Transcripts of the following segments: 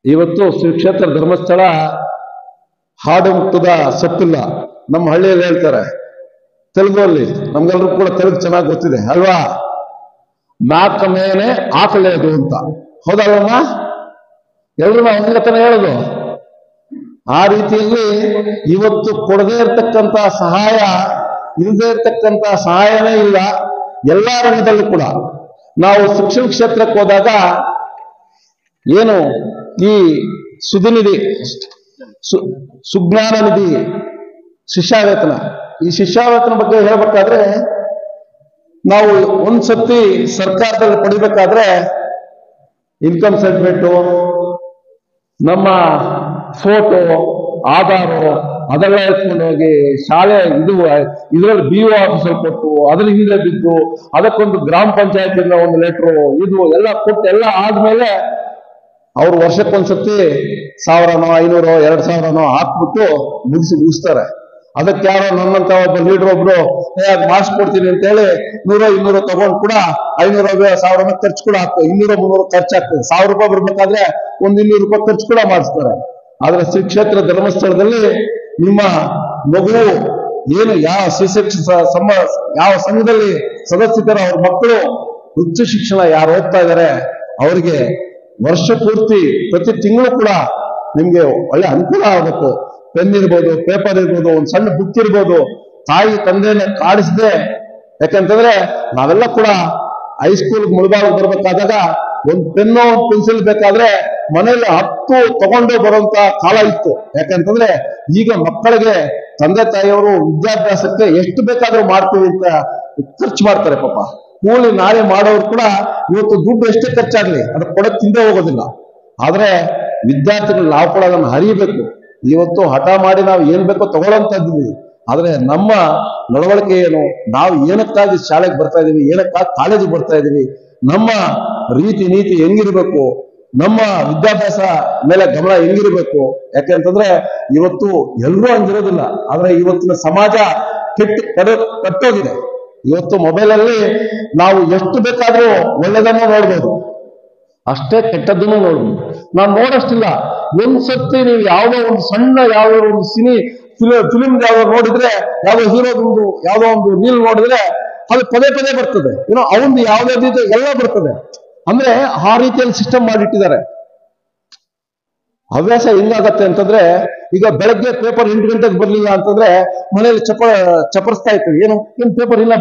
ಇವತ್ತು ಶ್ರೀ ಕ್ಷೇತ್ರ ಧರ್ಮಸ್ಥಳ ಹಾಡು ಮುಟ್ಟದ ಸೊಪ್ಪಿಲ್ಲ. ನಮ್ಮ ಹಳ್ಳಿಯಲ್ಲಿ ಹೇಳ್ತಾರೆ ತೆಲುಗಲ್ಲಿ, ನಮ್ಗೆಲ್ರೂ ಕೂಡ ತೆಲುಗು ಚೆನ್ನಾಗಿ ಗೊತ್ತಿದೆ ಅಲ್ವಾ? ನಾಕ ಮೇಲೆ ಆಕಲೇದು ಅಂತ, ಹೌದಲ್ವಮ್ಮ? ಎಲ್ರು ಒಂದತನ ಹೇಳುದು. ಆ ರೀತಿಯಲ್ಲಿ ಇವತ್ತು ಕೊಡದೇ ಇರ್ತಕ್ಕಂಥ ಸಹಾಯ, ಇಲ್ಲದೆ ಇರ್ತಕ್ಕಂಥ ಸಹಾಯನೇ ಇಲ್ಲ. ಎಲ್ಲಾ ರಂಗದಲ್ಲೂ ಕೂಡ ನಾವು ಶಿಕ್ಷಣ ಕ್ಷೇತ್ರಕ್ಕೆ ಹೋದಾಗ ಏನು ಈ ಸುಧಿನಿಧಿ, ಸುಜ್ಞಾನ ನಿಧಿ, ಶಿಷ್ಯಾವೇತನ, ಈ ಶಿಷ್ಯಾವೇತನ ಬಗ್ಗೆ ಹೇಳ್ಬೇಕಾದ್ರೆ ನಾವು ಒಂದ್ಸತಿ ಸರ್ಕಾರದಲ್ಲಿ ಪಡಿಬೇಕಾದ್ರೆ ಇನ್ಕಮ್ ಸರ್ಟಿಫಿಕೇಟು, ನಮ್ಮ ಫೋಟೋ, ಆಧಾರು ಅದೆಲ್ಲ ಎತ್ಕೊಂಡು ಹೋಗಿ ಶಾಲೆ ಇದರಲ್ಲಿ BO ಆಫೀಸಲ್ಲಿ ಕೊಟ್ಟು ಅದ್ರ ಹಿಂದೆ ಬಿದ್ದು ಅದಕ್ಕೊಂದು ಗ್ರಾಮ ಪಂಚಾಯತಿಂದ ಒಂದು ಲೆಟ್ರು ಇದು ಎಲ್ಲ ಕೊಟ್ಟು ಎಲ್ಲ ಆದ್ಮೇಲೆ ಅವ್ರು ವರ್ಷಕ್ಕೊಂದ್ಸತಿ 1000ನೋ 500 2000ನೋ ಹಾಕ್ಬಿಟ್ಟು ಮುಗಿಸ್ತಾರೆ. ಅದಕ್ಕೆ ಯಾರೋ ನನ್ನಂತ ಒಬ್ಬ ಲೀಡರ್ ಒಬ್ರು ಮಾಡಿಸ್ಕೊಡ್ತೀನಿ ಅಂತ ಹೇಳಿ 100 200 ತಗೊಂಡು ಕೂಡ 500 1000 ಖರ್ಚು ಕೂಡ ಆಗ್ತದೆ, 200 300 ಖರ್ಚಾಗ್ತದೆ. 1000 ರೂಪಾಯಿ ಬರ್ಬೇಕಾದ್ರೆ ಒಂದು 200 ರೂಪಾಯಿ ಖರ್ಚು ಕೂಡ ಮಾಡಿಸ್ತಾರೆ. ಆದ್ರೆ ಶ್ರೀ ಕ್ಷೇತ್ರ ಧರ್ಮಸ್ಥಳದಲ್ಲಿ ನಿಮ್ಮ ಮಗು ಏನು ಯಾವ ಯಾವ ಸಂಘದಲ್ಲಿ ಸದಸ್ಯರ ಅವ್ರ ಮಕ್ಕಳು ಉಚ್ಚ ಶಿಕ್ಷಣ ಯಾರು ಓದ್ತಾ ಇದ್ದಾರೆ ಅವರಿಗೆ ವರ್ಷ ಪೂರ್ತಿ ಪ್ರತಿ ತಿಂಗಳು ಕೂಡ ನಿಮ್ಗೆ ಒಳ್ಳೆ ಅನುಕೂಲ ಆಗಬೇಕು. ಪೆನ್ ಇರ್ಬೋದು, ಪೇಪರ್ ಇರ್ಬೋದು, ಒಂದು ಸಣ್ಣ ಬುಕ್ ಇರ್ಬೋದು. ತಾಯಿ ತಂದೆನ ಕಾಡಿಸದೆ, ಯಾಕಂತಂದ್ರೆ ನಾವೆಲ್ಲ ಕೂಡ ಹೈಸ್ಕೂಲ್ ಮುಳುಬಾಗ ಬರ್ಬೇಕಾದಾಗ ಒಂದು ಪೆನ್ನು ಒಂದು ಪೆನ್ಸಿಲ್ ಬೇಕಾದ್ರೆ ಮನೇಲಿ 10 ತಗೊಂಡು ಬರುವಂತ ಕಾಲ ಇತ್ತು. ಯಾಕಂತಂದ್ರೆ ಈಗ ಮಕ್ಕಳಿಗೆ ತಂದೆ ತಾಯಿಯವರು ವಿದ್ಯಾಭ್ಯಾಸಕ್ಕೆ ಎಷ್ಟು ಬೇಕಾದ್ರೂ ಮಾಡ್ತೀವಿ ಅಂತ ಖರ್ಚು ಮಾಡ್ತಾರೆ. ಪಾಪ ಕೂಲಿ ನಾಳೆ ಮಾಡೋರು ಕೂಡ ಇವತ್ತು ದುಡ್ಡು ಎಷ್ಟೇ ಖರ್ಚಾಗ್ಲಿ ಅದು ಕೊಡಕ್ ತಿಂದೇ ಹೋಗೋದಿಲ್ಲ. ಆದ್ರೆ ವಿದ್ಯಾರ್ಥಿಗಳು ನಾವು ಕೂಡ ಅದನ್ನು ಹರಿಬೇಕು. ಇವತ್ತು ಹಠ ಮಾಡಿ ನಾವು ಏನ್ ಬೇಕೋ ತಗೊಳ್ಳೋಂಥದ್ದಿವಿ. ಆದ್ರೆ ನಮ್ಮ ನಡವಳಿಕೆ ಏನು, ನಾವು ಏನಕ್ಕಾಗಿ ಶಾಲೆಗೆ ಬರ್ತಾ ಇದೀವಿ, ಏನಕ್ಕಾಗಿ ಕಾಲೇಜಿಗೆ ಬರ್ತಾ ಇದೀವಿ, ನಮ್ಮ ರೀತಿ ನೀತಿ ಹೆಂಗಿರ್ಬೇಕು, ನಮ್ಮ ವಿದ್ಯಾಭ್ಯಾಸ ಮೇಲೆ ಗಮನ ಹೆಂಗಿರ್ಬೇಕು. ಯಾಕೆಂತಂದ್ರೆ ಇವತ್ತು ಎಲ್ಲರೂ ಹಂಗಿರೋದಿಲ್ಲ. ಆದ್ರೆ ಇವತ್ತಿನ ಸಮಾಜ ಕಟ್ಟೋಗಿದೆ. ಇವತ್ತು ಮೊಬೈಲಲ್ಲಿ ನಾವು ಎಷ್ಟು ಬೇಕಾದ್ರೂ ಒಳ್ಳೆದನ್ನು ನೋಡ್ಬೋದು, ಅಷ್ಟೇ ಕೆಟ್ಟದ್ದನ್ನು ನೋಡ್ಬೋದು. ನಾನು ನೋಡಷ್ಟಿಲ್ಲ. ಒಂದ್ಸತಿ ನೀವು ಯಾವುದೋ ಒಂದು ಸಣ್ಣ ಯಾವುದೋ ಒಂದು ಫಿಲಿಂ ಯಾವ್ದೋ ನೋಡಿದ್ರೆ, ಯಾವುದೋ ಹೀರೋದೊಂದು ಯಾವುದೋ ಒಂದು ರೀಲ್ ನೋಡಿದ್ರೆ ಅದು ಪದೇ ಪದೇ ಬರ್ತದೆ. ಅವನು ಯಾವ್ದಾವ್ದು ಎಲ್ಲ ಬರ್ತದೆ. ಅಂದ್ರೆ ಆ ರೀತಿಯಲ್ಲಿ ಸಿಸ್ಟಮ್ ಮಾಡಿಟ್ಟಿದ್ದಾರೆ. ಹವ್ಯಾಸ ಹೆಂಗಾಗತ್ತೆ ಅಂತಂದ್ರೆ, ಈಗ ಬೆಳಗ್ಗೆ ಪೇಪರ್ 8 ಗಂಟೆಗೆ ಬರ್ಲಿಲ್ಲ ಅಂತಂದ್ರೆ ಮನೇಲಿ ಚಪರಿಸ್ತಾ ಇರ್ತೀವಿ. ಏನು ಪೇಪರ್ ಇಲ್ಲ,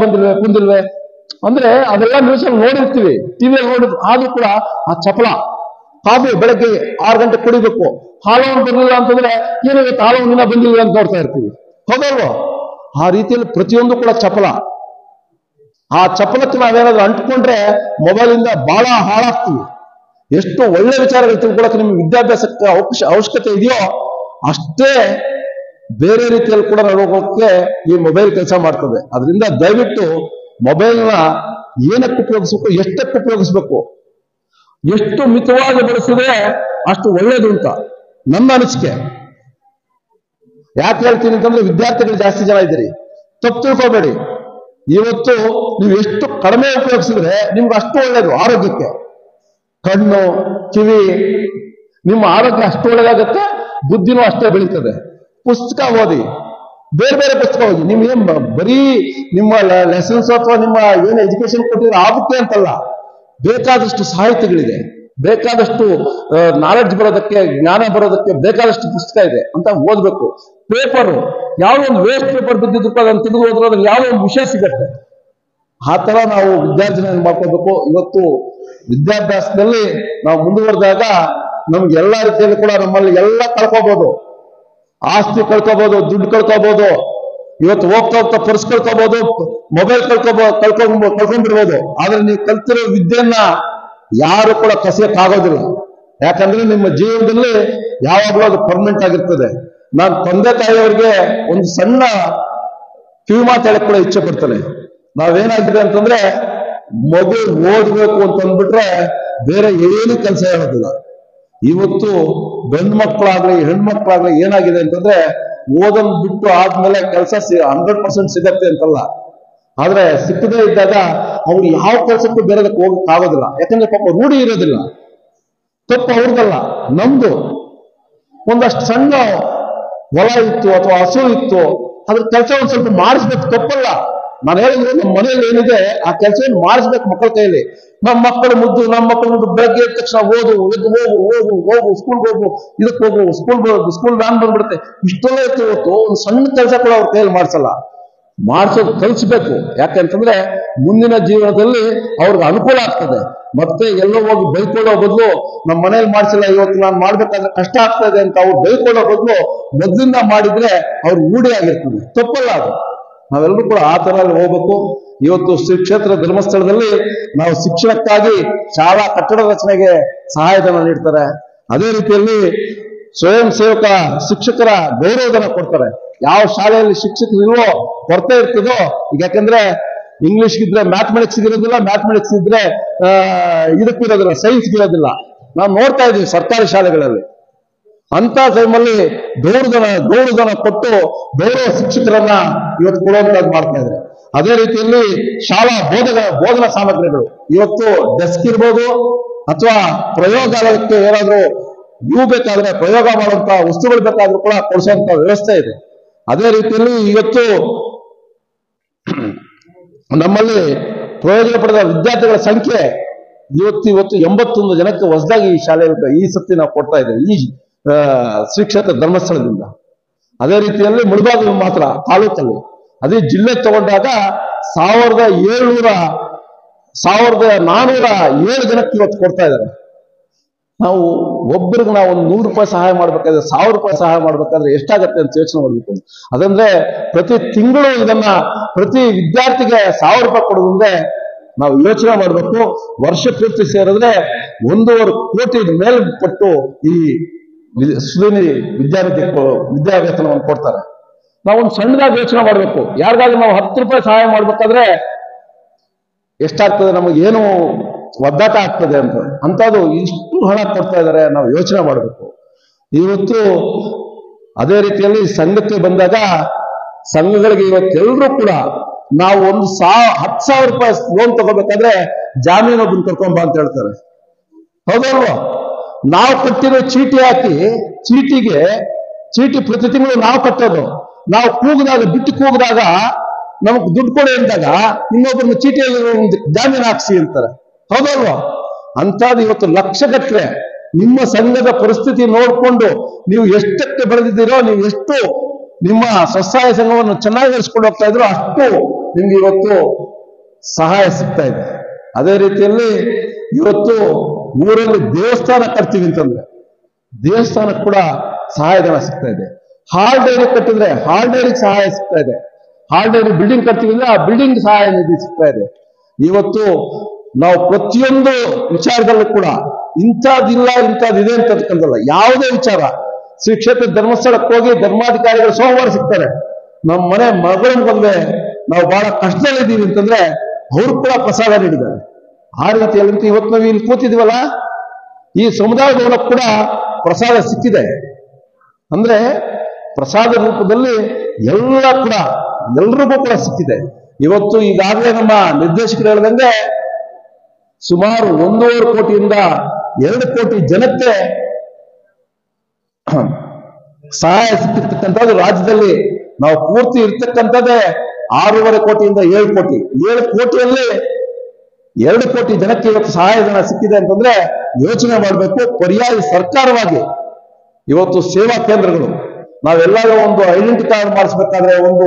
ಬಂದಿಲ್ವೇ ಅಂದ್ರೆ ಅದೆಲ್ಲ ನ್ಯೂಸ್ ನೋಡಿರ್ತೀವಿ, ಟಿವಿಯಲ್ಲಿ ನೋಡಿದ್ವಿ. ಆದ್ರೂ ಕೂಡ ಆ ಚಪಲ ಕಾಫಿ ಬೆಳಗ್ಗೆ 6 ಗಂಟೆಗೆ ಕುಡಿಬೇಕು. ಹಾಲವನ್ನು ಬರ್ಲಿಲ್ಲ ಅಂತಂದ್ರೆ ಏನಾಗುತ್ತೆ, ಹಾಲವನ್ನು ಇನ್ನ ಬಂದಿಲ್ಲ ಅಂತ ನೋಡ್ತಾ ಇರ್ತೀವಿ, ಹೌದಲ್ವ? ಆ ರೀತಿಯಲ್ಲಿ ಪ್ರತಿಯೊಂದು ಕೂಡ ಚಪಲ. ಆ ಚಪಲಕ್ಕೆ ನಾವೇನಾದ್ರೂ ಅಂಟ್ಕೊಂಡ್ರೆ ಮೊಬೈಲಿಂದ ಬಹಳ ಹಾಳಾಗ್ತೀವಿ. ಎಷ್ಟು ಒಳ್ಳೆ ವಿಚಾರಗಳು ತಿಳ್ಕೊಳಕ್ಕೆ ನಿಮ್ಗೆ ವಿದ್ಯಾಭ್ಯಾಸಕ್ಕೆ ಅವಶ್ಯಕತೆ ಇದೆಯೋ ಅಷ್ಟೇ ಬೇರೆ ರೀತಿಯಲ್ಲಿ ಕೂಡ ನಡ್ಕೊಳ್ಳೋಕೆ ಈ ಮೊಬೈಲ್ ಕೆಲಸ ಮಾಡ್ತದೆ. ಅದರಿಂದ ದಯವಿಟ್ಟು ಮೊಬೈಲ್ನ ಏನಕ್ಕೆ ಉಪಯೋಗಿಸ್ಬೇಕು, ಎಷ್ಟಕ್ಕೆ ಉಪಯೋಗಿಸ್ಬೇಕು, ಎಷ್ಟು ಮಿತವಾಗಿ ಬಳಸಿದ್ರೆ ಅಷ್ಟು ಒಳ್ಳೇದು ಅಂತ ನನ್ನ ಅನಿಸಿಕೆ. ಯಾಕೆ ಹೇಳ್ತೀನಿ ಅಂತಂದ್ರೆ, ವಿದ್ಯಾರ್ಥಿಗಳು ಜಾಸ್ತಿ ಜನ ಇದ್ದೀರಿ, ತಪ್ಪು ತಿಳ್ಕೊಬೇಡಿ. ಇವತ್ತು ನೀವು ಎಷ್ಟು ಕಡಿಮೆ ಉಪಯೋಗಿಸಿದ್ರೆ ನಿಮ್ಗೆ ಅಷ್ಟು ಒಳ್ಳೇದು ಆರೋಗ್ಯಕ್ಕೆ. ಕಣ್ಣು ಕಿವಿ ನಿಮ್ಮ ಆರೋಗ್ಯ ಅಷ್ಟು ಒಳ್ಳೆದಾಗತ್ತೆ, ಬುದ್ಧಿನೂ ಅಷ್ಟೇ ಬೆಳೀತದೆ. ಪುಸ್ತಕ ಓದಿ, ಬೇರೆ ಬೇರೆ ಪುಸ್ತಕ ಓದಿ. ನಿಮ್ಗೇನ್ ಬರೀ ನಿಮ್ಮ ಲೆಸನ್ಸ್ ಅಥವಾ ನಿಮ್ಮ ಏನು ಎಜುಕೇಶನ್ ಕೊಟ್ಟಿದ್ರೆ ಆಗುತ್ತೆ ಅಂತಲ್ಲ, ಬೇಕಾದಷ್ಟು ಸಾಹಿತ್ಯಗಳಿದೆ, ಬೇಕಾದಷ್ಟು ನಾಲೆಡ್ಜ್ ಬರೋದಕ್ಕೆ, ಜ್ಞಾನ ಬರೋದಕ್ಕೆ ಬೇಕಾದಷ್ಟು ಪುಸ್ತಕ ಇದೆ ಅಂತ ಓದ್ಬೇಕು. ಪೇಪರು ಯಾವುದೋ ಒಂದು ವೇಸ್ಟ್ ಪೇಪರ್ ಬಿದ್ದಿದ್ದಕ್ಕೂ ಅದನ್ನು ತೆಗೆದು ಹೋದ್ರೆ ಅದ್ರಲ್ಲಿ ಯಾವುದೋ ಒಂದು ವಿಷಯ ಸಿಗತ್ತೆ. ಆ ತರ ನಾವು ವಿದ್ಯಾರ್ಜನೆ ಮಾಡ್ಕೋಬೇಕು. ಇವತ್ತು ವಿದ್ಯಾಭ್ಯಾಸದಲ್ಲಿ ನಾವು ಮುಂದುವರೆದಾಗ ನಮ್ಗೆ ಎಲ್ಲಾ ರೀತಿಯಲ್ಲಿ ಕೂಡ ನಮ್ಮಲ್ಲಿ ಎಲ್ಲ ಕಳ್ಕೋಬಹುದು. ಆಸ್ತಿ ಕಳ್ಕೋಬಹುದು, ದುಡ್ಡು ಕಳ್ಕೋಬಹುದು, ಇವತ್ತು ಹೋಗ್ತಾ ಹೋಗ್ತಾ ಪರ್ಸ್ ಕಳ್ಕೋಬಹುದು, ಮೊಬೈಲ್ ಕಳ್ಕೊಂಡ್ಬಿಡ್ಬೋದು. ಆದ್ರೆ ನೀವು ಕಲ್ತಿರೋ ವಿದ್ಯೆಯನ್ನ ಯಾರು ಕೂಡ ಕಸಿಯಕ್ಕಾಗೋದಿಲ್ಲ. ಯಾಕಂದ್ರೆ ನಿಮ್ಮ ಜೀವನದಲ್ಲಿ ಯಾವಾಗಲೂ ಅದು ಪರ್ಮನೆಂಟ್ ಆಗಿರ್ತದೆ. ನಾನು ತಂದೆ ತಾಯಿಯವರಿಗೆ ಒಂದು ಸಣ್ಣ ಕಿವಿ ಮಾತಾಡಕ್ ಕೂಡ ಇಚ್ಛೆ ಪಡ್ತೇನೆ. ನಾವೇನಾಗಿದೆ ಅಂತಂದ್ರೆ, ಮಗು ಓದ್ಬೇಕು ಅಂತ ಅಂದ್ಬಿಟ್ರೆ ಬೇರೆ ಏನು ಕೆಲಸ ಹೇಳೋದಿಲ್ಲ. ಇವತ್ತು ಗಂಡು ಮಕ್ಕಳಾಗ್ಲಿ ಹೆಣ್ಮಕ್ಳಾಗ್ಲಿ ಏನಾಗಿದೆ ಅಂತಂದ್ರೆ, ಓದನ್ ಬಿಟ್ಟು ಆದ್ಮೇಲೆ ಕೆಲಸ 100% ಸಿಗತ್ತೆ ಅಂತಲ್ಲ, ಆದ್ರೆ ಸಿಕ್ಕದೇ ಇದ್ದಾಗ ಅವ್ರು ಯಾವ ಕೆಲಸಕ್ಕೂ ಬೇರೆದಕ್ಕೆ ಹೋಗಕ್ ಆಗೋದಿಲ್ಲ. ಯಾಕಂದ್ರೆ ಪಾಪ ರೂಢಿ ಇರೋದಿಲ್ಲ. ತಪ್ಪು ಅವ್ರದಲ್ಲ, ನಮ್ದು. ಒಂದಷ್ಟು ಸಣ್ಣ ಹೊಲ ಇತ್ತು ಅಥವಾ ಹಸು ಇತ್ತು, ಅದ್ರ ಕೆಲಸ ಒಂದ್ ಸ್ವಲ್ಪ ಮಾಡಿಸ್ಬೇಕು, ತಪ್ಪಲ್ಲ. ನಾನು ಹೇಳಿದ್ರೆ ನಮ್ಮ ಮನೆಯಲ್ಲಿ ಏನಿದೆ ಆ ಕೆಲಸವನ್ನು ಮಾಡಿಸ್ಬೇಕು ಮಕ್ಕಳ ಕೈಯಲ್ಲಿ. ನಮ್ಮ ಮಕ್ಕಳು ಮುದ್ದು ಬೆಳಗ್ಗೆ ಎದ್ದ ತಕ್ಷಣ ಓದು, ಎದ್ದು ಹೋಗು ಸ್ಕೂಲ್ಗೆ ಹೋಗು, ಇದಕ್ಕೆ ಹೋಗು, ಸ್ಕೂಲ್ ವ್ಯಾನ್ ಬಂದ್ಬಿಡುತ್ತೆ, ಇಷ್ಟೆಲ್ಲ ಇತ್ತು. ಇವತ್ತು ಒಂದು ಸಣ್ಣ ಕೆಲಸ ಕೂಡ ಅವ್ರ ಕೈಯಲ್ಲಿ ಮಾಡಿಸಲ್ಲ. ಮಾಡಿಸೋದು ಕಲಿಸ್ಬೇಕು. ಯಾಕಂತಂದ್ರೆ ಮುಂದಿನ ಜೀವನದಲ್ಲಿ ಅವ್ರಿಗೆ ಅನುಕೂಲ ಆಗ್ತದೆ. ಮತ್ತೆ ಎಲ್ಲೋ ಹೋಗಿ ಬೈಕೊಳ್ಳೋ ಬದಲು ನಮ್ಮ ಮನೇಲಿ ಮಾಡಿಸಿಲ್ಲ, ಇವತ್ತು ನಾನು ಮಾಡ್ಬೇಕಾದ್ರೆ ಕಷ್ಟ ಆಗ್ತದೆ ಅಂತ ಅವ್ರು ಬೈಕೊಳ್ಳೋ ಬದಲು ಮೊದಲಿಂದ ಮಾಡಿದ್ರೆ ಅವ್ರಿಗೆ ರೂಢಿ ಆಗಿರ್ತದೆ. ತಪ್ಪಲ್ಲ ಅದು. ನಾವೆಲ್ಲರೂ ಕೂಡ ಆ ತರ ಹೋಗ್ಬೇಕು. ಇವತ್ತು ಶ್ರೀ ಕ್ಷೇತ್ರ ಧರ್ಮಸ್ಥಳದಲ್ಲಿ ನಾವು ಶಿಕ್ಷಣಕ್ಕಾಗಿ ಶಾಲಾ ಕಟ್ಟಡ ರಚನೆಗೆ ಸಹಾಯಧನ ನೀಡ್ತಾರೆ. ಅದೇ ರೀತಿಯಲ್ಲಿ ಸ್ವಯಂ ಸೇವಕ ಶಿಕ್ಷಕರ ಗೌರವಧನ ಕೊಡ್ತಾರೆ. ಯಾವ ಶಾಲೆಯಲ್ಲಿ ಶಿಕ್ಷಕರು ಇಲ್ವೋ, ಕೊರತೆ ಇರ್ತದೋ, ಈಗ ಯಾಕಂದ್ರೆ ಇಂಗ್ಲಿಷ್ ಇದ್ರೆ ಮ್ಯಾಥಮೆಟಿಕ್ಸ್ ಇರೋದಿಲ್ಲ, ಮ್ಯಾಥಮೆಟಿಕ್ಸ್ ಇದ್ರೆ ಇದಕ್ಕಿರೋದಿಲ್ಲ, ಸೈನ್ಸ್ ಇರೋದಿಲ್ಲ. ನಾವು ನೋಡ್ತಾ ಇದೀವಿ ಸರ್ಕಾರಿ ಶಾಲೆಗಳಲ್ಲಿ. ಅಂತ ಟೈಮಲ್ಲಿ ಗೌರವಧನ ಕೊಟ್ಟು ಗೌರವ ಶಿಕ್ಷಕರನ್ನ ಇವತ್ತು ಕೊಡುವಂತದ್ದು ಮಾಡ್ತಾ ಇದ್ದಾರೆ. ಅದೇ ರೀತಿಯಲ್ಲಿ ಶಾಲಾ ಬೋಧನಾ ಸಾಮಗ್ರಿಗಳು, ಇವತ್ತು ಡೆಸ್ಕ್ ಇರ್ಬೋದು ಅಥವಾ ಪ್ರಯೋಗಾಲಯಕ್ಕೆ ಏನಾದ್ರೂ ಬೇಕಾದ್ರೆ ಪ್ರಯೋಗ ಮಾಡುವಂತ ವಸ್ತುಗಳು ಬೇಕಾದ್ರೂ ಕೂಡ ಕೊಡಿಸುವಂತ ವ್ಯವಸ್ಥೆ ಇದೆ. ಅದೇ ರೀತಿಯಲ್ಲಿ ಇವತ್ತು ನಮ್ಮಲ್ಲಿ ಪ್ರಯೋಜನ ಪಡೆದ ವಿದ್ಯಾರ್ಥಿಗಳ ಸಂಖ್ಯೆ ಇವತ್ತು 81 ಜನಕ್ಕೆ ಹೊಸದಾಗಿ ಈ ಶಾಲೆಯಲ್ಲಿ ಈ ಸತಿ ನಾವು ಕೊಡ್ತಾ ಇದ್ದೇವೆ ಈ ಶ್ರೀ ಕ್ಷೇತ್ರ ಧರ್ಮಸ್ಥಳದಿಂದ. ಅದೇ ರೀತಿಯಲ್ಲಿ ಮುಳಬಾಗಿಲು ಮಾತ್ರ ತಾಲೂಕಲ್ಲಿ, ಅದೇ ಜಿಲ್ಲೆ ತಗೊಂಡಾಗ 1407 ಜನಕ್ಕೆ ಇವತ್ತು ಕೊಡ್ತಾ ಇದ್ದಾರೆ. ನಾವು ಒಬ್ಬರಿಗೆ ನಾವು ಒಂದು 100 ರೂಪಾಯಿ ಸಹಾಯ ಮಾಡ್ಬೇಕಾದ್ರೆ 1000 ರೂಪಾಯಿ ಸಹಾಯ ಮಾಡ್ಬೇಕಾದ್ರೆ ಎಷ್ಟಾಗತ್ತೆ ಅಂತ ಯೋಚನೆ ಮಾಡ್ಬೇಕು. ಅದಂದ್ರೆ ಪ್ರತಿ ತಿಂಗಳು ಇದನ್ನ ಪ್ರತಿ ವಿದ್ಯಾರ್ಥಿಗೆ 1000 ರೂಪಾಯಿ ಕೊಡೋದಂದ್ರೆ ನಾವು ಯೋಚನೆ ಮಾಡ್ಬೇಕು. ವರ್ಷ ಪೂರ್ತಿ ಸೇರಿದ್ರೆ 1.5 ಕೋಟಿ ಮೇಲೆ ಕೊಟ್ಟು ಈ ಸುಧೀನಿ ವಿದ್ಯಾವೇತನವನ್ನು ಕೊಡ್ತಾರೆ. ನಾವೊಂದು ಸಣ್ಣದಾಗಿ ಯೋಚನೆ ಮಾಡ್ಬೇಕು. ಯಾರಿಗಾದ್ರೂ ನಾವು 10 ರೂಪಾಯಿ ಸಹಾಯ ಮಾಡ್ಬೇಕಾದ್ರೆ ಎಷ್ಟಾಗ್ತದೆ, ನಮಗೇನು ಒದ್ದಾಟ ಆಗ್ತದೆ ಅಂತದ್ದು ಇಷ್ಟು ಹಣ ಕೊಡ್ತಾ ಇದ್ದಾರೆ. ನಾವು ಯೋಚನೆ ಮಾಡಬೇಕು. ಇವತ್ತು ಅದೇ ರೀತಿಯಲ್ಲಿ ಸಂಘಕ್ಕೆ ಬಂದಾಗ ಸಂಘಗಳಿಗೆ ಇವತ್ತೆಲ್ಲರೂ ಕೂಡ ನಾವು ಒಂದು 10,000 ರೂಪಾಯಿ ಲೋನ್ ತಗೋಬೇಕಾದ್ರೆ ಜಾಮೀನು ಒಬ್ಬನ ಕರ್ಕೊಂಬ ಅಂತ ಹೇಳ್ತಾರೆ. ಹೌದಲ್ವಾ? ನಾವು ಕಟ್ಟಿರೋ ಚೀಟಿ ಹಾಕಿ ಚೀಟಿ ಪ್ರತಿ ತಿಂಗಳು ನಾವು ಕಟ್ಟೋದು. ನಾವು ಬಿಟ್ಟು ಕೂಗಿದಾಗ ನಮಗ್ ದುಡ್ಡು ಕೊಡಿ ಅಂದಾಗ ಇನ್ನೊಬ್ಬರನ್ನ ಚೀಟಿಯಲ್ಲಿ ಜಾಮೀನು ಹಾಕ್ಸಿ ಅಂತಾರೆ. ಹೌದಲ್ವಾ? ಅಂತಾದ್ ಇವತ್ತು ಲಕ್ಷಗಟ್ಟಲೆ ನಿಮ್ಮ ಸಂಘದ ಪರಿಸ್ಥಿತಿ ನೋಡಿಕೊಂಡು ನೀವು ಎಷ್ಟಕ್ಕೆ ಬೆಳೆದಿದ್ದೀರೋ, ನೀವು ಎಷ್ಟು ನಿಮ್ಮ ಸ್ವಸಹಾಯ ಸಂಘವನ್ನು ಚೆನ್ನಾಗಿ ನಡೆಸ್ಕೊಂಡು ಹೋಗ್ತಾ ಇದ್ರು ಅಷ್ಟು ನಿಮ್ಗೆ ಇವತ್ತು ಸಹಾಯ ಸಿಗ್ತಾ ಇದೆ. ಅದೇ ರೀತಿಯಲ್ಲಿ ಇವತ್ತು ಊರಲ್ಲಿ ದೇವಸ್ಥಾನ ಕಟ್ತೀವಿ ಅಂತಂದ್ರೆ ದೇವಸ್ಥಾನಕ್ಕೆ ಕೂಡ ಸಹಾಯಧನ ಸಿಗ್ತಾ ಇದೆ. ಹಾಲ್ ಡೈರಿ ಕಟ್ಟಿದ್ರೆ ಹಾಲ್ ಡೈರಿಗೆ ಸಹಾಯ ಸಿಗ್ತಾ ಇದೆ. ಹಾಲ್ ಡೈರಿ ಬಿಲ್ಡಿಂಗ್ ಕಟ್ತೀವಿ ಅಂದ್ರೆ ಆ ಬಿಲ್ಡಿಂಗ್ ಸಹಾಯ ನಿಧಿ ಸಿಗ್ತಾ ಇದೆ. ಇವತ್ತು ನಾವು ಪ್ರತಿಯೊಂದು ವಿಚಾರದಲ್ಲೂ ಕೂಡ ಇಂಥದ್ದಿಲ್ಲ ಇಂಥದ್ದಿದೆ ಅಂತಕ್ಕಂಥಲ್ಲ. ಯಾವುದೇ ವಿಚಾರ ಶ್ರೀ ಕ್ಷೇತ್ರ ಧರ್ಮಸ್ಥಳಕ್ಕೆ ಹೋಗಿ ಧರ್ಮಾಧಿಕಾರಿಗಳು ಸೋಮವಾರ ಸಿಗ್ತಾರೆ. ನಮ್ಮ ಮನೆ ಮಗಳನ್ನ ಬಂದ್ರೆ ನಾವು ಬಹಳ ಕಷ್ಟದಲ್ಲಿದ್ದೀವಿ ಅಂತಂದ್ರೆ ಅವ್ರು ಕೂಡ ಪ್ರಸಾದ ನೀಡಿದ್ದಾರೆ. ಆ ರೀತಿಯಲ್ಲಿ ಇವತ್ತು ನಾವು ಇಲ್ಲಿ ಕೂತಿದ್ವಲ್ಲ, ಈ ಸಮುದಾಯ ಭವನಕ್ಕೆ ಕೂಡ ಪ್ರಸಾದ ಸಿಕ್ಕಿದೆ. ಅಂದ್ರೆ ಪ್ರಸಾದ ರೂಪದಲ್ಲಿ ಎಲ್ರಿಗೂ ಕೂಡ ಸಿಕ್ಕಿದೆ. ಇವತ್ತು ಈಗಾಗಲೇ ನಮ್ಮ ನಿರ್ದೇಶಕರು ಹೇಳಿದಂಗೆ ಸುಮಾರು 1.5 ಕೋಟಿಯಿಂದ 2 ಕೋಟಿ ಜನಕ್ಕೆ ಸಹಾಯ ಸಿಕ್ಕಿರ್ತಕ್ಕಂಥದ್ದು ರಾಜ್ಯದಲ್ಲಿ. ನಾವು ಪೂರ್ತಿ ಇರ್ತಕ್ಕಂಥದ್ದೇ 6.5 ಕೋಟಿಯಿಂದ 7 ಕೋಟಿ. 7 ಕೋಟಿಯಲ್ಲಿ 2 ಕೋಟಿ ಜನಕ್ಕೆ ಇವತ್ತು ಸಹಾಯಧನ ಸಿಕ್ಕಿದೆ ಅಂತಂದ್ರೆ ಯೋಚನೆ ಮಾಡಬೇಕು. ಪರ್ಯಾಯ ಸರ್ಕಾರವಾಗಿ ಇವತ್ತು ಸೇವಾ ಕೇಂದ್ರಗಳು, ನಾವೆಲ್ಲರೂ ಒಂದು ಐಡೆಂಟಿ ಕಾರ್ಡ್ ಮಾಡಿಸ್ಬೇಕಾದ್ರೆ, ಒಂದು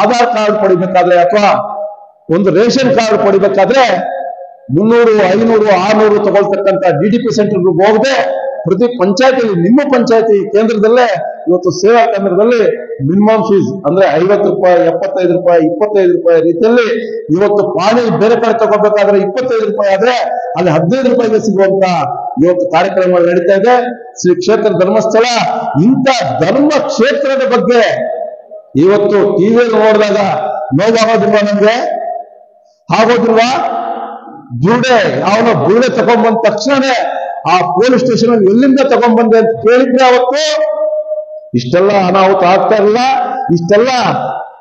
ಆಧಾರ್ ಕಾರ್ಡ್ ಪಡಿಬೇಕಾದ್ರೆ ಅಥವಾ ಒಂದು ರೇಷನ್ ಕಾರ್ಡ್ ಪಡಿಬೇಕಾದ್ರೆ 300, 500, 600 ತಗೊಳ್ತಕ್ಕಂಥ DDP ಸೆಂಟರ್ಗೆ ಹೋಗದೆ ಪ್ರತಿ ಪಂಚಾಯತಿಯಲ್ಲಿ ನಿಮ್ಮ ಪಂಚಾಯತಿ ಕೇಂದ್ರದಲ್ಲೇ ಇವತ್ತು ಸೇವಾ ಕೇಂದ್ರದಲ್ಲಿ ಮಿನಿಮಮ್ ಫೀಸ್ ಅಂದ್ರೆ 50 ರೂಪಾಯಿ, 75 ರೂಪಾಯಿ, 25 ರೂಪಾಯಿ ರೀತಿಯಲ್ಲಿ ಇವತ್ತು ಪಾಣಿ ಬೇರೆ ಕಡೆ ತಗೋಬೇಕಾದ್ರೆ 25 ರೂಪಾಯಿ ಆದ್ರೆ ಅಲ್ಲಿ 15 ರೂಪಾಯಿಗೆ ಸಿಗುವಂತ ಇವತ್ತು ಕಾರ್ಯಕ್ರಮಗಳು ನಡೀತಾ ಇದೆ. ಶ್ರೀ ಕ್ಷೇತ್ರ ಧರ್ಮಸ್ಥಳ ಇಂಥ ಧರ್ಮ ಕ್ಷೇತ್ರದ ಬಗ್ಗೆ ಇವತ್ತು ಟಿವಿಯಲ್ಲಿ ನೋಡಿದಾಗ ನೋವಾಗೋದಿಲ್ವಾ? ನಮ್ಗೆ ಆಗೋದಿಲ್ವಾ? ಬುರುಡೆ ತಗೊಂಡ್ಬಂದ ತಕ್ಷಣನೇ ಆ ಪೊಲೀಸ್ ಸ್ಟೇಷನ್ ಅಲ್ಲಿ ಎಲ್ಲಿಂದ ತಗೊಂಡ್ಬಂದೆ ಅಂತ ಕೇಳಿದ್ರೆ ಅವತ್ತು ಇಷ್ಟೆಲ್ಲ ಅನಾಹುತ ಆಗ್ತಾ ಇರಲಿಲ್ಲ, ಇಷ್ಟೆಲ್ಲ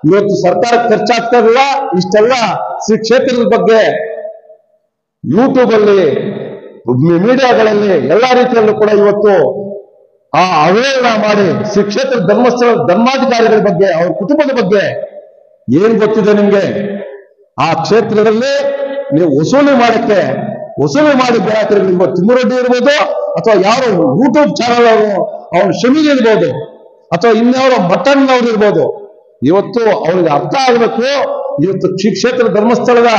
ಇವತ್ತು ಸರ್ಕಾರಕ್ಕೆ ಖರ್ಚಾಗ್ತಾ ಇರಲಿಲ್ಲ, ಇಷ್ಟೆಲ್ಲ ಶ್ರೀ ಕ್ಷೇತ್ರದ ಬಗ್ಗೆ ಯೂಟ್ಯೂಬ್ ಅಲ್ಲಿ ಮೀಡಿಯಾಗಳಲ್ಲಿ ಎಲ್ಲಾ ರೀತಿಯಲ್ಲೂ ಕೂಡ ಇವತ್ತು ಆ ಅವಹೇಳನ ಮಾಡಿ ಶ್ರೀ ಕ್ಷೇತ್ರ ಧರ್ಮಸ್ಥಳ ಧರ್ಮಾಧಿಕಾರಿಗಳ ಬಗ್ಗೆ ಅವ್ರ ಕುಟುಂಬದ ಬಗ್ಗೆ ಏನ್ ಗೊತ್ತಿದೆ ನಿಮ್ಗೆ? ಆ ಕ್ಷೇತ್ರದಲ್ಲಿ ನೀವು ವಸೂಲಿ ಮಾಡಿ ಬೇರೆ ತಿಮ್ಮರೆಡ್ಡಿ ಇರ್ಬೋದು, ಅಥವಾ ಯಾರು ಯೂಟ್ಯೂಬ್ ಚಾನಲ್ ಅವನು ಶಮೀಲ್ ಇರ್ಬೋದು, ಅಥವಾ ಇನ್ಯಾರೋ ಮಟನ್ನವ್ರು ಇರ್ಬೋದು. ಇವತ್ತು ಅವ್ರಿಗೆ ಅರ್ಥ ಆಗಬೇಕು, ಇವತ್ತು ಶ್ರೀ ಕ್ಷೇತ್ರ ಧರ್ಮಸ್ಥಳದ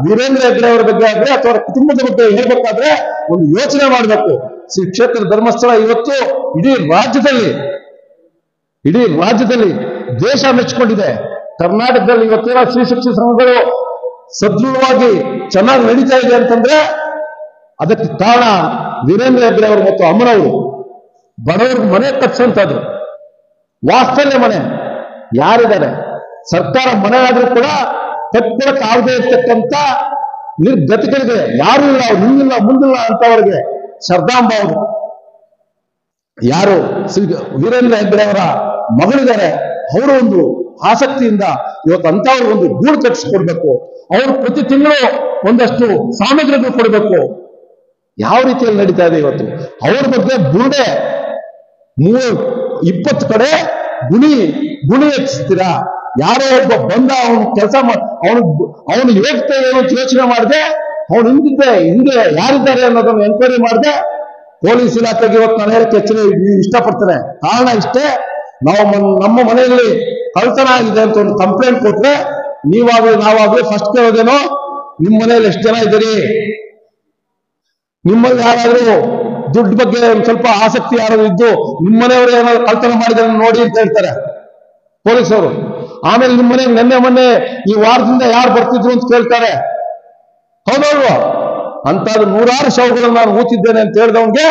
ವೀರೇಂದ್ರ ಹೆಗ್ಗಡೆ ಅವರ ಬಗ್ಗೆ ಆದ್ರೆ ಅಥವಾ ಅವರ ಕುಟುಂಬದ ಬಗ್ಗೆ ಹೇಳ್ಬೇಕಾದ್ರೆ ಒಂದು ಯೋಚನೆ ಮಾಡಬೇಕು. ಶ್ರೀ ಕ್ಷೇತ್ರ ಧರ್ಮಸ್ಥಳ ಇವತ್ತು ಇಡೀ ರಾಜ್ಯದಲ್ಲಿ ದೇಶ ಮೆಚ್ಚಿಕೊಂಡಿದೆ. ಕರ್ನಾಟಕದಲ್ಲಿ ಇವತ್ತೇನೋ ಶ್ರೀ ಶಿಕ್ಷಣ ಸಂಘಗಳು ಸದೃಢವಾಗಿ ಚೆನ್ನಾಗಿ ನಡೀತಾ ಇದೆ ಅಂತಂದ್ರೆ ಅದಕ್ಕೆ ಕಾರಣ ವೀರೇಂದ್ರ ಹೆಗ್ಗಡೆ ಅವರು ಮತ್ತು ಅಮ್ಮನವರು. ಬಡವರಿಗೆ ಮನೆ ಕಟ್ಸಂತದ್ದು, ವಾಸ್ತವ್ಯ ಮನೆ ಯಾರಿದ್ದಾರೆ? ಸರ್ಕಾರ ಮನೆ ಆದ್ರೂ ಕೂಡ ಕಟ್ಕೊಳಕ್ ಆಗದೆ ಇರ್ತಕ್ಕಂಥ ನಿರ್ಗತಿಕರಿಗೆ ಯಾರು ಇಲ್ಲ, ಅವ್ರು ಹಿಂದಿಲ್ಲ ಮುಂದಿಲ್ಲ ಅಂತವರಿಗೆ ಶಾರದಾಂಬ ಅವರು ಯಾರು ವೀರೇಂದ್ರ ಹೆಗ್ಗಡೆ ಅವರ ಮಗಳಿದ್ದಾರೆ, ಅವರು ಒಂದು ಆಸಕ್ತಿಯಿಂದ ಇವತ್ತು ಅಂತವ್ರಿಗೆ ಒಂದು ಗೂಡು ಕಟ್ಟಿಸ್ಕೊಡ್ಬೇಕು. ಅವರು ಪ್ರತಿ ತಿಂಗಳು ಒಂದಷ್ಟು ಸಾಮಗ್ರಿಗಳು ಕೊಡಬೇಕು. ಯಾವ ರೀತಿಯಲ್ಲಿ ನಡೀತಾ ಇದೆ ಇವತ್ತು? ಅವ್ರ ಬಗ್ಗೆ ಬುರುಡೆ 20 ಕಡೆ ಗುಣಿ ಹೆಚ್ಚಿಸ್ತೀರಾ? ಯಾರೋ ಒಬ್ಬ ಬಂದ ಅವನು ಕೆಲಸ ಅವನು ಯೋಗ್ಯತೆ ಏನು ಯೋಚನೆ ಮಾಡಿದೆ, ಅವನು ಹಿಂದೆ ಯಾರಿದ್ದಾರೆ ಅನ್ನೋದನ್ನು ಎನ್ಕ್ವೈರಿ ಮಾಡಿದೆ. ಪೊಲೀಸ್ ಇಲಾಖೆಗೆ ಇವತ್ತು ನಾನು ಹೇಳಕ್ಕೆ ಇಷ್ಟಪಡ್ತೇನೆ. ಕಾರಣ ಇಷ್ಟೇ, ನಮ್ಮ ಮನೆಯಲ್ಲಿ ಕಳ್ತನ ಆಗಿದೆ ಅಂತ ಒಂದು ಕಂಪ್ಲೇಂಟ್ ಕೊಟ್ರೆ ನಾವಾಗ್ಲಿ ಫಸ್ಟ್ ಕೇಳೋದೇನೋ, ನಿಮ್ಮ ಮನೆಯಲ್ಲಿ ಎಷ್ಟು ಜನ ಇದ್ದೀರಿ, ನಿಮ್ಮಲ್ಲಿ ಯಾರಾದ್ರೂ ದುಡ್ಡು ಬಗ್ಗೆ ಒಂದು ಸ್ವಲ್ಪ ಆಸಕ್ತಿ ಯಾರಾದ್ರೂ ಇದ್ದು ನಿಮ್ಮನೆಯವರು ಏನಾದ್ರು ಕಳ್ತನ ಮಾಡಿದ್ರೆ ನೋಡಿ ಅಂತ ಹೇಳ್ತಾರೆ ಪೊಲೀಸರು. ಆಮೇಲೆ ನಿಮ್ಮ ಮನೆಗೆ ಮೊನ್ನೆ ಈ ವಾರದಿಂದ ಯಾರು ಬರ್ತಿದ್ರು ಅಂತ ಕೇಳ್ತಾರೆ. ಹೌದಲ್ವಾ? ಅಂತದ್ದು 100 ಶವಗಳನ್ನು ನಾನು ಊತಿದ್ದೇನೆ ಅಂತ ಹೇಳಿದವನ್ಗೆ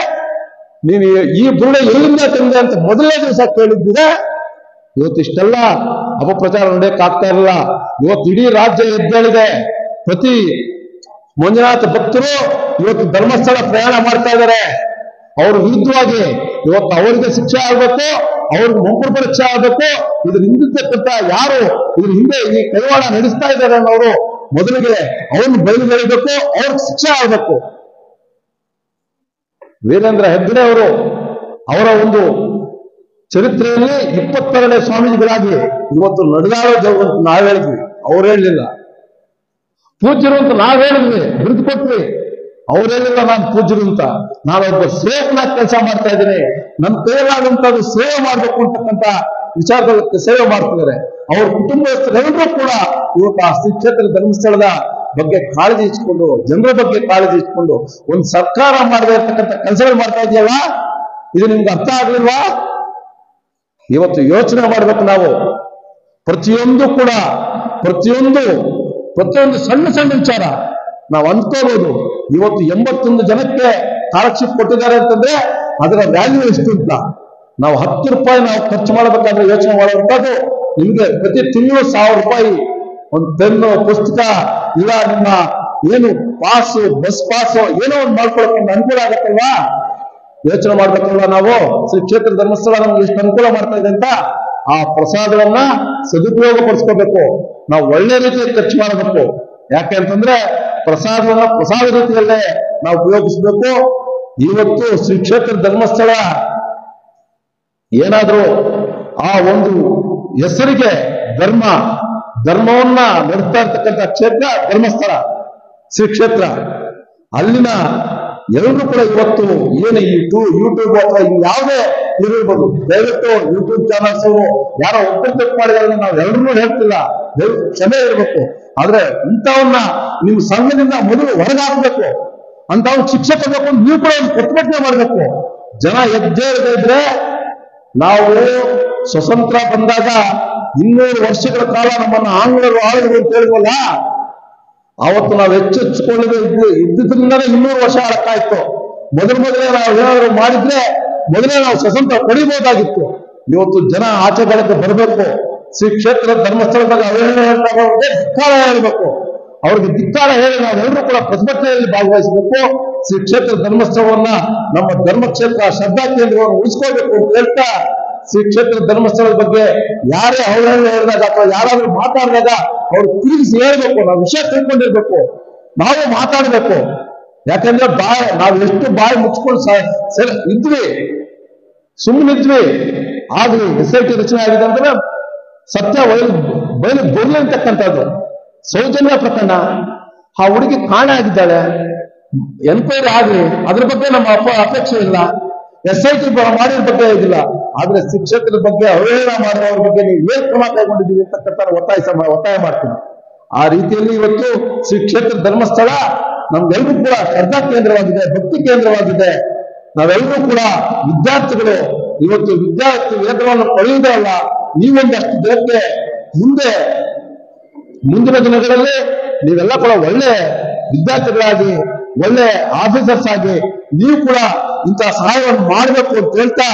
ನೀನು ಈ ಬುರುಡೆ ಎಲ್ಲಿಂದ ತಂದೆ ಅಂತ ಮೊದಲನೇ ದಿವಸ ಕೇಳಿದ್ದೀರಾ. ಇವತ್ತು ಇಷ್ಟೆಲ್ಲ ಅಪಪ್ರಚಾರ ನಡೆಯಕ್ಕಾಗ್ತಾ ಇರಲಿಲ್ಲ. ಇವತ್ತು ಇಡೀ ರಾಜ್ಯ ಎದ್ದೇಳಿದೆ. ಪ್ರತಿ ಮಂಜುನಾಥ ಭಕ್ತರು ಇವತ್ತು ಧರ್ಮಸ್ಥಳ ಪ್ರಯಾಣ ಮಾಡ್ತಾ ಇದ್ದಾರೆ. ಅವ್ರ ವಿರುದ್ಧವಾಗಿ ಇವತ್ತು ಅವರಿಗೆ ಶಿಕ್ಷೆ ಆಗ್ಬೇಕು, ಅವ್ರಿಗೆ ಮಂಕುಳ ಪರೀಕ್ಷೆ ಆಗ್ಬೇಕು. ಇದ್ರ ಹಿಂದಿರ್ತಕ್ಕಂಥ ಯಾರು ಇದ್ರ ಹಿಂದೆ ಈ ಕೈವಾಡ ನಡೆಸ್ತಾ ಇದ್ದಾರೆ ಅನ್ನೋರು ಮೊದಲಿಗೆ ಅವ್ರನ್ನ ಬಯಲುಗೆಳಬೇಕು, ಅವ್ರಿಗೆ ಶಿಕ್ಷೆ ಆಗ್ಬೇಕು. ವೀರೇಂದ್ರ ಹೆಗ್ಗಡೆ ಅವರು ಅವರ ಒಂದು ಚರಿತ್ರೆಯಲ್ಲಿ 22ನೇ ಸ್ವಾಮೀಜಿಗಳಾಗಿ ಇವತ್ತು ನಡೆದಾಡೋ ಜಗತ್ತು ಅಂತ ನಾವ್ ಹೇಳಿದ್ವಿ, ಅವ್ರು ಹೇಳಲಿಲ್ಲ. ಪೂಜ್ಯರು ಅಂತ ನಾವ್ ಹೇಳಿದ್ವಿ, ಬಿರುದು ಕೊಟ್ವಿ. ಅವ್ರು ಹೇಳಿಲ್ಲ ನಾನು ಪೂಜ್ಯರು ಅಂತ. ನಾನೊಬ್ಬ ಸೇವಕನಾಗಿ ಕೆಲಸ ಮಾಡ್ತಾ ಇದ್ದೀನಿ, ನನ್ನ ಕೈಲಾದಂತದ್ದು ಸೇವೆ ಮಾಡ್ಬೇಕು ಅಂತಕ್ಕಂಥ ವಿಚಾರದಲ್ಲಿ ಸೇವೆ ಮಾಡ್ತಿದ್ದಾರೆ. ಅವ್ರ ಕುಟುಂಬಸ್ಥರೆಲ್ಲರೂ ಕೂಡ ಇವತ್ತು ಆ ಶ್ರೀ ಕ್ಷೇತ್ರ ಧರ್ಮಸ್ಥಳದ ಬಗ್ಗೆ ಕಾಳಜಿ ಇಟ್ಕೊಂಡು, ಜನರ ಬಗ್ಗೆ ಕಾಳಜಿ ಇಟ್ಕೊಂಡು ಒಂದು ಸರ್ಕಾರ ಮಾಡದೇ ಇರ್ತಕ್ಕಂಥ ಕೆಲಸಗಳು ಮಾಡ್ತಾ ಇದೆಯಲ್ಲ, ಇದು ನಿಮ್ಗೆ ಅರ್ಥ ಆಗ್ಲಿಲ್ವಾ? ಇವತ್ತು ಯೋಚನೆ ಮಾಡ್ಬೇಕು ನಾವು. ಪ್ರತಿಯೊಂದು ಸಣ್ಣ ವಿಚಾರ ನಾವು ಅಂದ್ಕೋಬಹುದು. ಇವತ್ತು 81 ಜನಕ್ಕೆ ಸ್ಕಾಲರ್ಶಿಪ್ ಕೊಟ್ಟಿದ್ದಾರೆ ಅಂತಂದ್ರೆ ಅದರ ವ್ಯಾಲ್ಯೂ ಎಷ್ಟು ಅಂತ ನಾವು 10 ರೂಪಾಯಿ ನಾವು ಖರ್ಚು ಮಾಡಬೇಕಾದ್ರೆ ಯೋಚನೆ ಮಾಡುವಂತದ್ದು. ನಿಮ್ಗೆ ಪ್ರತಿ ತಿಂಗಳು 1000 ರೂಪಾಯಿ ಒಂದು ಪೆನ್ನು, ಪುಸ್ತಕ ಇಲ್ಲ ನಿಮ್ಮ ಏನು ಪಾಸು, ಬಸ್ ಪಾಸು ಏನೋ ಒಂದು ಮಾಡ್ಕೊಳಕ್ಕೆ ಅನುಕೂಲ ಆಗತ್ತಲ್ವಾ? ಯೋಚನೆ ಮಾಡ್ಬೇಕಲ್ವಾ ನಾವು? ಶ್ರೀ ಕ್ಷೇತ್ರ ಧರ್ಮಸ್ಥಳ ನಮ್ಗೆ ಎಷ್ಟು ಅನುಕೂಲ ಮಾಡ್ತಾ ಇದೆ ಅಂತ. ಆ ಪ್ರಸಾದವನ್ನ ಸದುಪಯೋಗ ಪಡಿಸ್ಕೋಬೇಕು. ನಾವು ಒಳ್ಳೆ ರೀತಿಯಲ್ಲಿ ಖರ್ಚು ಮಾಡಬೇಕು. ಯಾಕೆ ಅಂತಂದ್ರೆ ಪ್ರಸಾದ ರೀತಿಯಲ್ಲೇ ನಾವು ಉಪಯೋಗಿಸ್ಬೇಕು. ಇವತ್ತು ಶ್ರೀ ಕ್ಷೇತ್ರ ಧರ್ಮಸ್ಥಳ ಏನಾದ್ರೂ ಆ ಒಂದು ಹೆಸರಿಗೆ ಧರ್ಮವನ್ನ ನಡೆಸ್ತಾ ಇರ್ತಕ್ಕಂಥ ಕ್ಷೇತ್ರ ಧರ್ಮಸ್ಥಳ ಶ್ರೀ ಕ್ಷೇತ್ರ. ಅಲ್ಲಿನ ಎಲ್ಲರೂ ಕೂಡ ಇವತ್ತು ಏನು ಈ ಯೂಟ್ಯೂಬ್ ಅಥವಾ ಯಾವುದೇ ಇರ್ಬೋದು, ದಯವಿಟ್ಟು ಯೂಟ್ಯೂಬ್ ಚಾನಲ್ಸ್ ಅವರು ಯಾರೋ ಒಬ್ಬರು ತಪ್ಪು ಮಾಡಿದ್ರೆ ನಾವು ಎಲ್ಲರೂ ಹೇಳ್ತಿಲ್ಲ, ದಯವಿಟ್ಟು ಕ್ಷಮೆ ಇರಬೇಕು. ಆದ್ರೆ ಇಂಥವನ್ನ ನಿಮ್ಮ ಸಂಘದಿಂದ ಮೊದಲು ಹೊರಗಾಕ್ಬೇಕು, ಅಂತವ್ನ ಶಿಕ್ಷೆ ತಗೋಬೇಕು. ನೀವು ಕೂಡ ಒಂದು ಪ್ರತಿಭಟನೆ ಮಾಡಬೇಕು. ಜನ ಎದ್ದೇಳದೆ ಇದ್ರೆ ನಾವು ಸ್ವತಂತ್ರ ಬಂದಾಗ 200 ವರ್ಷಗಳ ಕಾಲ ನಮ್ಮನ್ನ ಆಂಗ್ಲರು ಆಳಿದ್ರು ಅಂತ ಹೇಳಿದ್ವಲ್ಲ, ಅವತ್ತು ನಾವು ಹೆಚ್ಚೆಚ್ಚಿಕೊಳ್ಳದೆ ಇದ್ದಿದ್ರಿಂದಲೇ 200 ವರ್ಷ ಆಳಕ್ಕಾಯ್ತು. ಮೊದಲೇ ನಾವು ಏನಾದ್ರು ಮಾಡಿದ್ರೆ ಮೊದಲೇ ನಾವು ಸ್ವತಂತ್ರ ಪಡಿಬಹುದಾಗಿತ್ತು. ಇವತ್ತು ಜನ ಆಚೆ ಕಡೆಗೆ ಬರಬೇಕು. ಶ್ರೀ ಕ್ಷೇತ್ರ ಧರ್ಮಸ್ಥಳದಾಗ ಅವಹೇಳನ ಹೇಳ್ತಾರೆ, ಧಿಕ್ಕಾರ ಹೇಳಬೇಕು. ಅವ್ರಿಗೆ ಧಿಕ್ಕಾರ ಹೇಳಿ ನಾವೆಲ್ಲರೂ ಕೂಡ ಪ್ರತಿಭಟನೆಯಲ್ಲಿ ಭಾಗವಹಿಸಬೇಕು. ಶ್ರೀ ಕ್ಷೇತ್ರ ಧರ್ಮಸ್ಥಳವನ್ನ ನಮ್ಮ ಧರ್ಮಕ್ಷೇತ್ರ ಶ್ರದ್ಧಾ ಕೇಂದ್ರವನ್ನು ಉಳಿಸ್ಕೋಬೇಕು ಅಂತ ಹೇಳ್ತಾ, ಶ್ರೀ ಕ್ಷೇತ್ರ ಧರ್ಮಸ್ಥಳದ ಬಗ್ಗೆ ಯಾರೇ ಅವಹೇಳನ ಹೇಳಿದಾಗ ಅಥವಾ ಯಾರಾದ್ರೂ ಮಾತಾಡಿದಾಗ ಅವ್ರು ತಿರುಗಿಸಿ ಹೇಳ್ಬೇಕು. ನಾವು ವಿಷಯ ತಿಳ್ಕೊಂಡಿರ್ಬೇಕು, ನಾವು ಮಾತಾಡ್ಬೇಕು. ಯಾಕಂದ್ರೆ ನಾವು ಎಷ್ಟು ಬಾಯಿ ಮುಚ್ಕೊಂಡು ಇದ್ವಿ, ಸುಮ್ಮನಿದ್ವಿ. ಆಗ್ಲಿ SIT ರಚನೆ ಆಗಿದೆ ಅಂದ್ರೆ ಸತ್ಯ ಬಯಲು ಬರ್ಲಿ ಅಂತಕ್ಕಂಥದ್ದು. ಸೌಜನ್ಯ ಪ್ರಕರಣ, ಆ ಹುಡುಗಿ ಕಾಣೆ ಆಗಿದ್ದಾಳೆ, ಎನ್ಕ್ವೈರಿ ಆಗ್ಲಿ, ಅದ್ರ ಬಗ್ಗೆ ನಮ್ಮ ಅಪೇಕ್ಷೆ ಇಲ್ಲ. SIT ಮಾಡಿದ ಬಗ್ಗೆ ಇದಿಲ್ಲ. ಆದ್ರೆ ಶಿಕ್ಷಕರ ಬಗ್ಗೆ ಅವಹೇಳನ ಮಾಡುವವ್ರ ಬಗ್ಗೆ ನೀವು ಏನ್ ಕ್ರಮ ಕೈಗೊಂಡಿದ್ದೀವಿ ಅಂತಕ್ಕಂಥ ಒತ್ತಾಯ ಮಾಡ್ತೀನಿ. ಆ ರೀತಿಯಲ್ಲಿ ಇವತ್ತು ಶ್ರೀ ಕ್ಷೇತ್ರ ಧರ್ಮಸ್ಥಳ ನಮ್ಗೆಲ್ಲರೂ ಕೂಡ ಶ್ರದ್ಧಾ ಕೇಂದ್ರವಾಗಿದೆ, ಭಕ್ತಿ ಕೇಂದ್ರವಾಗಿದೆ. ನಾವೆಲ್ಲರೂ ಕೂಡ ವಿದ್ಯಾರ್ಥಿಗಳು. ಇವತ್ತು ವಿದ್ಯಾರ್ಥಿ ವೇತನವನ್ನು ಪಡೆಯುವುದೇ ಅಲ್ಲ, ನೀವೊಂದಷ್ಟು ಜನಕ್ಕೆ ಮುಂದಿನ ದಿನಗಳಲ್ಲಿ ನೀವೆಲ್ಲ ಕೂಡ ಒಳ್ಳೆ ವಿದ್ಯಾರ್ಥಿಗಳಾಗಿ, ಒಳ್ಳೆ ಆಫೀಸರ್ಸ್ ಆಗಿ ನೀವು ಕೂಡ ಇಂತಹ ಸಹಾಯವನ್ನು ಮಾಡಬೇಕು ಅಂತ ಹೇಳ್ತಾ